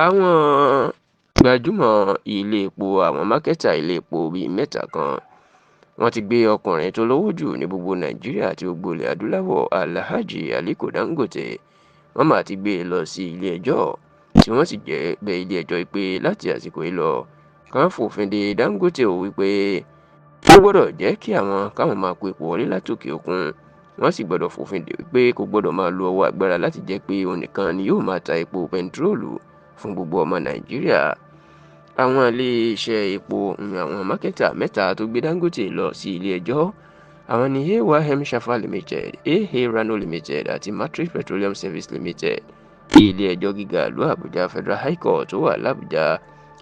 Àwọn gbajúmọ̀ ilé epo àwọn mákẹ́tà ilé epo bíi mẹ́ta kan wọ́n ti gbé ọkùnrin tó lówó jù ní gbogbo Nàìjíríà àti gbogbo ilẹ̀ adúláwọ̀ Alhaji Aliko Dangote wọ́n máa ti gbé e lọ sí ilé ẹjọ́ tí wọ́n sì jẹ́ bẹ̀ ilé ẹjọ́ pé láti àsìkò yìí lọ kàn fòfin de Dangote ò wípé ó gbọ́dọ̀ jẹ́ kí káwọn máa kó epo wọlé látòkè òkun. Wọ́n sì gbọ́dọ̀ fòfin de wípé kò gbọ́dọ̀ máa lo ọwọ́ agbára láti jẹ́ pé òun nìkan ni yóò máa ta epo bẹntiróòlù fún gbogbo ọmọ Nàìjíríà. Àwọn ilé-iṣẹ́ epo àwọn mákẹ́tà mẹ́ta tó gbé Dangote lọ sí ilé ẹjọ́ àwọn ni AYM Shafa Limited, AA Rano Limited àti Matrix Petroleum Service Limited. Ilé ẹjọ́ gíga ìlú Àbújá Federal High Court tó wà l'Àbújá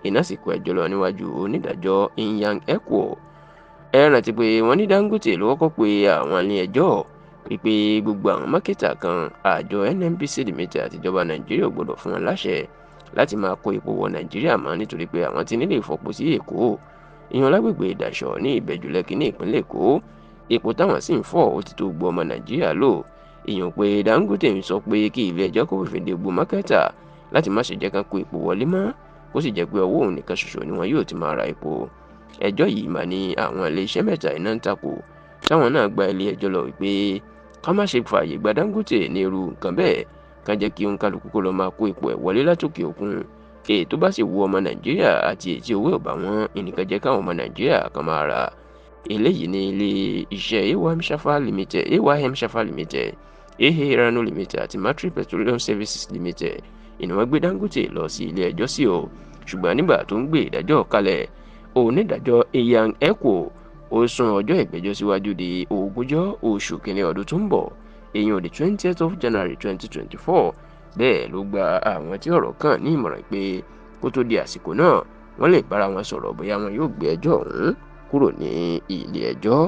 iná sì kó ẹjọ́ lọ níwájú onídàájọ́ Inyang Ekwo. Ẹ rántí pé wọ́n ní Dangote ló kọ́kọ́ pe àwọn ilé ẹjọ́ wípé gbogbo àwọn mákẹ́tà kan àjọ NNPC Limited àtijọba Nàìjíríà ò gbọ́dọ̀ fún wọn láṣẹ láti máa kó epo wọ Nàìjíríà mọ́ nítorí pé àwọn ti nílé ìfọpo sí Èkó ìyẹn lágbègbè Ìdàṣọ̀ ní Ìbẹ̀jú-Lẹ́kì ní ìpínlẹ̀ Èkó. Epo táwọn sì ń fọ̀ ó ti tó gbogbo ọmọ Nàìjíríà lò. Ìyẹn pé Dangote ń sọ pé kí ilé ẹjọ́ kó fòfin de gbogbo mákẹ́tà láti má ṣe jẹ́ kán kó epo wọlé mọ́ kó sì jẹ́ pé ọwọ́ òun nìkan ṣoṣo ni wọn yóò ti máa ra epo. Ẹjọ́ yìí mà ní àwọn iléeṣẹ́ mẹ́ta iná ń takò táwọn náà gba ilé ẹjọ́ lọ wípé ká má ṣe fààyè gba Dangote ní irú nǹkan bẹ́ẹ̀ ká jẹ́ kí oníkálukú kó lọ máa kó epo ẹ̀ wọlé látòkè òkun. Èyí tó bá sì wu ọmọ Nàìjíríà àti èyí tí owó ò bá wọn ìnìkan jẹ́ káwọn ọmọ Nàìjíríà kan máa rà. Eléyìí ní ilé-iṣẹ́ AYM Shafa Limited, AA Rano Limited àti Matrix Petroleum Services Limited ìní wọ́n gbé Dangote lọ sí ilé ẹjọ́ sí o. Ṣùgbọ́n nígbà tó ń gbé ìdájọ́ kalẹ̀ onídàájọ́ Inyang Ekwo ó sún ọjọ́ ìgbẹ́jọ́ síwájú di 20 oṣù kìíní ọdún tó ń bọ̀ èyí ò di 20th of January 2024. Bẹ́ẹ̀ ló gba àwọn tí ọ̀rọ̀ kàn ní ìmọ̀ràn pé kó tó di àsìkò náà wọ́n lè bára wọn sọ̀rọ̀ bóyá wọn yóò gbé ẹjọ́ ọ̀hún kúrò ní ilé ẹjọ́.